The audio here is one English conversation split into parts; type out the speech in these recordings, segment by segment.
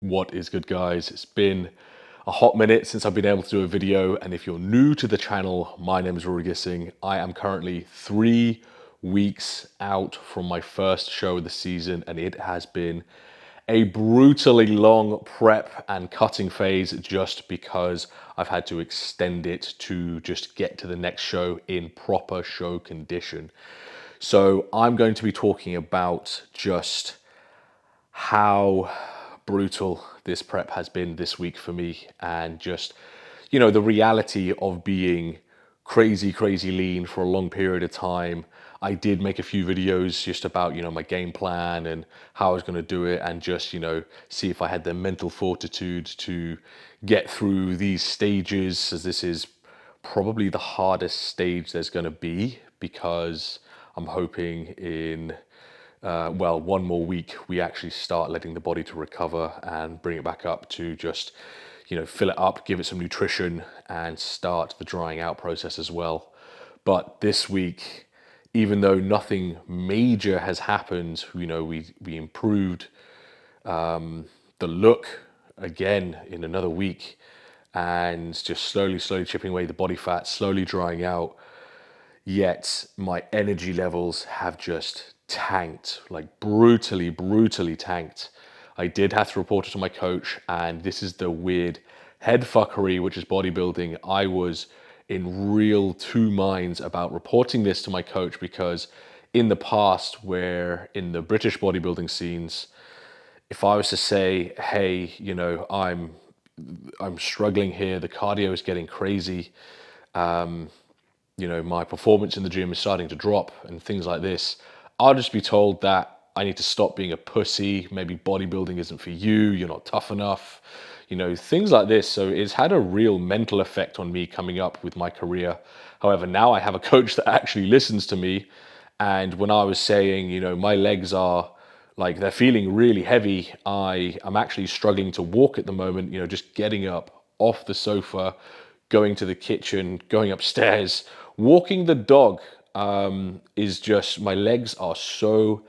What is good, guys? It's been a hot minute since I've been able to do a video, and if you're new to the channel, my name is Rory Gissing. I am currently 3 weeks out from my first show of the season, and it has been a brutally long prep and cutting phase just because I've had to extend it to just get to the next show in proper show condition. So I'm going to be talking about just how brutal this prep has been this week for me, and just, the reality of being crazy lean for a long period of time. I did make a few videos just about, my game plan and how I was going to do it, and just, see if I had the mental fortitude to get through these stages, as this is probably the hardest stage there's going to be, because I'm hoping in one more week, we actually start letting the body to recover and bring it back up to just, fill it up, give it some nutrition, and start the drying out process as well. But this week, even though nothing major has happened, we improved the look again in another week, and just slowly chipping away the body fat, slowly drying out. Yet my energy levels have just tanked, like brutally tanked. I did have to report it to my coach, and this is the weird head fuckery, which is bodybuilding. I was in real two minds about reporting this to my coach, because in the past, where in the British bodybuilding scenes, if I was to say, hey, I'm struggling here, the cardio is getting crazy, my performance in the gym is starting to drop and things like this, I'll just be told that I need to stop being a pussy. Maybe bodybuilding isn't for you. You're not tough enough, things like this. So it's had a real mental effect on me coming up with my career. However, now I have a coach that actually listens to me. And when I was saying, my legs are like, they're feeling really heavy, I'm actually struggling to walk at the moment, just getting up off the sofa, going to the kitchen, going upstairs, walking the dog, is just, my legs are so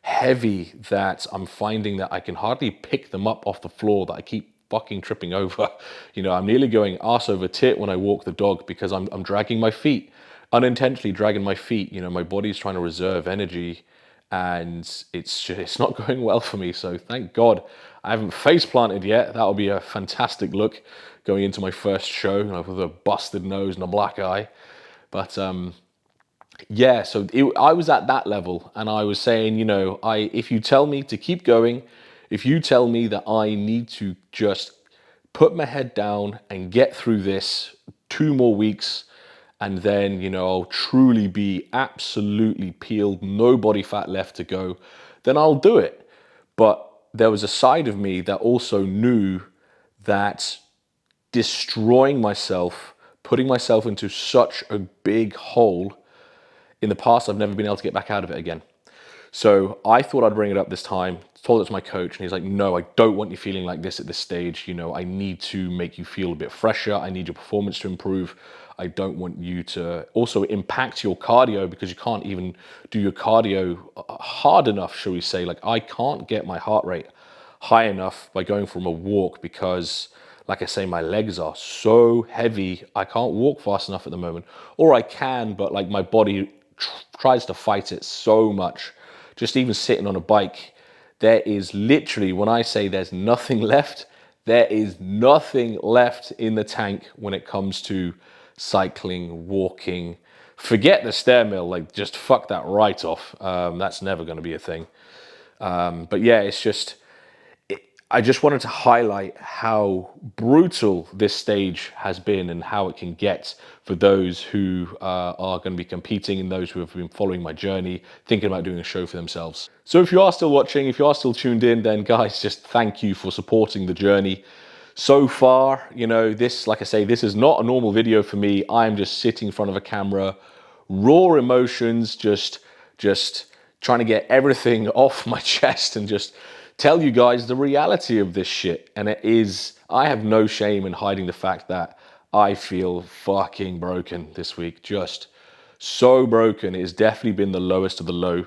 heavy that I'm finding that I can hardly pick them up off the floor, that I keep fucking tripping over. I'm nearly going arse over tit when I walk the dog, because I'm dragging my feet, unintentionally dragging my feet. My body's trying to reserve energy, and it's not going well for me. So thank God I haven't face planted yet. That'll be a fantastic look going into my first show, with a busted nose and a black eye. But yeah, so I was at that level, and I was saying, if you tell me to keep going, if you tell me that I need to just put my head down and get through this 2 more weeks, and then, I'll truly be absolutely peeled, no body fat left to go, then I'll do it. But there was a side of me that also knew that destroying myself, putting myself into such a big hole, in the past, I've never been able to get back out of it again. So I thought I'd bring it up this time, told it to my coach, and he's like, no, I don't want you feeling like this at this stage. I need to make you feel a bit fresher. I need your performance to improve. I don't want you to also impact your cardio, because you can't even do your cardio hard enough, shall we say. Like, I can't get my heart rate high enough by going from a walk, because, like I say, my legs are so heavy. I can't walk fast enough at the moment, or I can, but like, my body tries to fight it so much. Just even sitting on a bike, there is literally, when I say there's nothing left, there is nothing left in the tank when it comes to cycling, walking. Forget the stair mill, like, just fuck that right off. That's never going to be a thing. But yeah, it's just, I just wanted to highlight how brutal this stage has been, and how it can get for those who are going to be competing, and those who have been following my journey, thinking about doing a show for themselves. So if you are still watching, if you are still tuned in, then guys, just thank you for supporting the journey so far. This, like I say, this is not a normal video for me. I'm just sitting in front of a camera, raw emotions, just trying to get everything off my chest, and just tell you guys the reality of this shit. And it is, I have no shame in hiding the fact that I feel fucking broken this week. Just so broken. It has definitely been the lowest of the low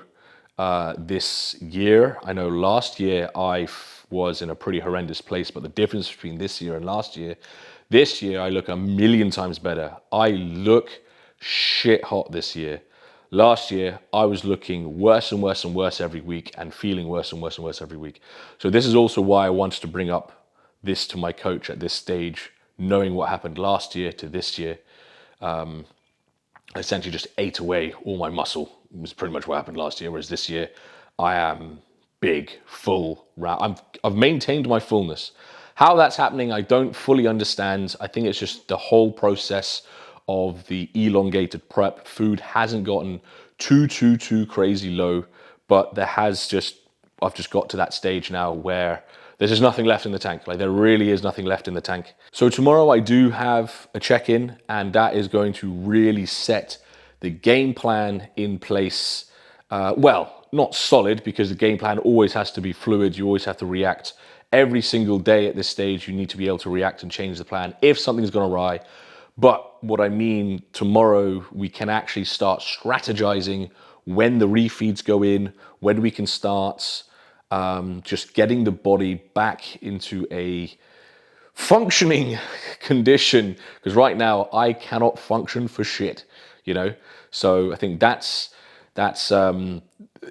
this year. I know last year I was in a pretty horrendous place. But the difference between this year and last year, this year I look a million times better. I look shit hot this year. Last year, I was looking worse and worse and worse every week and feeling worse and worse and worse every week. So this is also why I wanted to bring up this to my coach at this stage, knowing what happened last year to this year. I essentially just ate away all my muscle. It was pretty much what happened last year, whereas this year I am big, full, round. I've maintained my fullness. How that's happening, I don't fully understand. I think it's just the whole process of the elongated prep. Food hasn't gotten too crazy low, but I've just got to that stage now where there's just nothing left in the tank. Like, there really is nothing left in the tank. So tomorrow I do have a check-in, and that is going to really set the game plan in place. Well, not solid, because the game plan always has to be fluid. You always have to react. Every single day at this stage, you need to be able to react and change the plan if something's gone awry. But what I mean, tomorrow we can actually start strategizing when the refeeds go in, when we can start just getting the body back into a functioning condition. Because right now I cannot function for shit, you know? So I think that's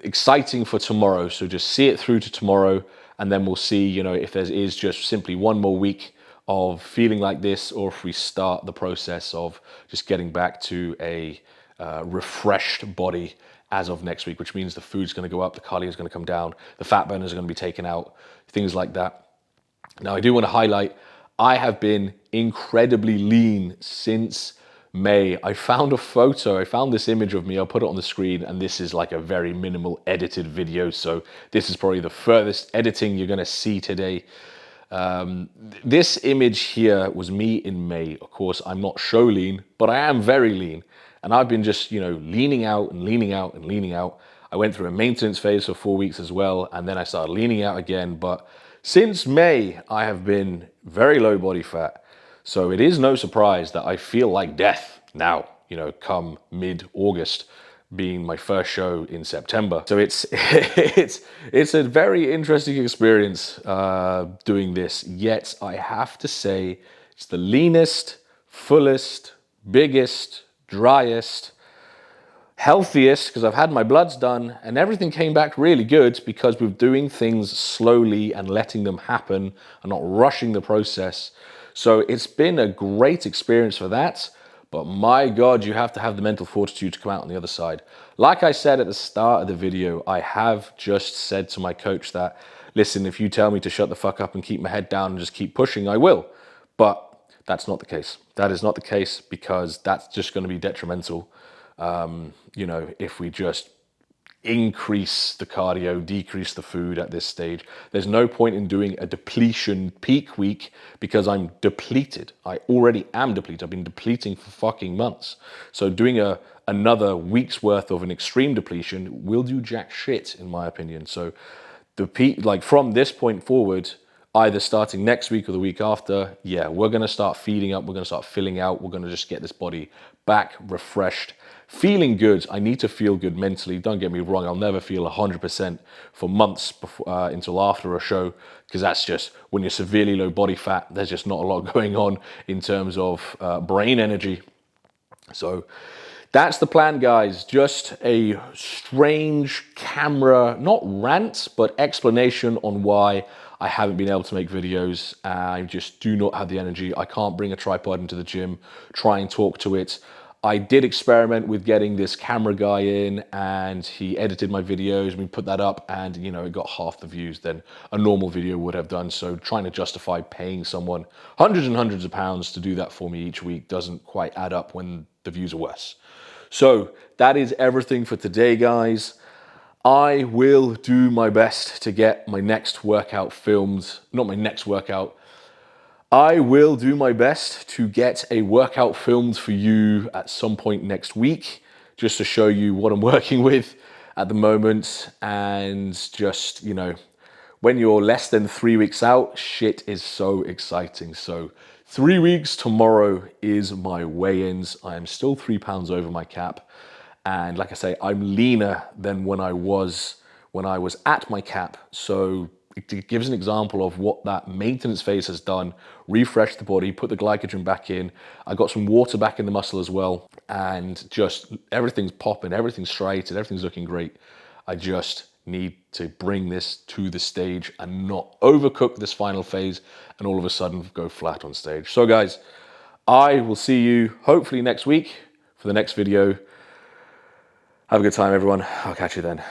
exciting for tomorrow. So just see it through to tomorrow, and then we'll see, you know, if there is just simply one more week of feeling like this, or if we start the process of just getting back to a refreshed body as of next week, which means the food's going to go up, the cardio is going to come down, the fat burners are going to be taken out, things like that. Now, I do want to highlight, I have been incredibly lean since May. I found a photo, I found this image of me, I'll put it on the screen, and this is like a very minimal edited video, so this is probably the furthest editing you're going to see today. This image here was me in May. Of course, I'm not show lean, but I am very lean. And I've been just, you know, leaning out and leaning out and leaning out. I went through a maintenance phase for 4 weeks as well, and then I started leaning out again. But since May, I have been very low body fat. So it is no surprise that I feel like death now, you know, come mid-August, being my first show in September. So it's a very interesting experience doing this. Yet I have to say it's the leanest, fullest, biggest, driest, healthiest, because I've had my bloods done and everything came back really good, because we're doing things slowly and letting them happen and not rushing the process. So it's been a great experience for that. But my God, you have to have the mental fortitude to come out on the other side. Like I said at the start of the video, I have just said to my coach that, listen, if you tell me to shut the fuck up and keep my head down and just keep pushing, I will. But that's not the case. That is not the case, because that's just going to be detrimental. You know, if we just increase the cardio, decrease the food at this stage. There's no point in doing a depletion peak week, because I'm depleted. I already am depleted. I've been depleting for fucking months. So doing another week's worth of an extreme depletion will do jack shit, in my opinion. So the peak, like from this point forward, either starting next week or the week after, yeah, we're going to start feeding up, we're going to start filling out, we're going to just get this body back refreshed, feeling good. I need to feel good mentally. Don't get me wrong, I'll never feel 100% for months before, until after a show, because that's just, when you're severely low body fat, there's just not a lot going on in terms of brain energy. So that's the plan, guys. Just a strange camera, not rant, but explanation on why I haven't been able to make videos. I just do not have the energy. I can't bring a tripod into the gym, try and talk to it. I did experiment with getting this camera guy in, and he edited my videos, and we put that up, and you know, it got half the views than a normal video would have done. So trying to justify paying someone hundreds and hundreds of pounds to do that for me each week doesn't quite add up when the views are worse. So that is everything for today, guys. I will do my best to get my next workout filmed. Not my next workout. I will do my best to get a workout filmed for you at some point next week, just to show you what I'm working with at the moment. And just, you know, when you're less than 3 weeks out, shit is so exciting. So 3 weeks tomorrow is my weigh-ins. I am still 3 pounds over my cap. And like I say, I'm leaner than when I was at my cap. So it gives an example of what that maintenance phase has done, refreshed the body, put the glycogen back in. I got some water back in the muscle as well, and just everything's popping, everything's straight, and everything's looking great. I just need to bring this to the stage and not overcook this final phase and all of a sudden go flat on stage. So guys, I will see you hopefully next week for the next video. Have a good time, everyone. I'll catch you then.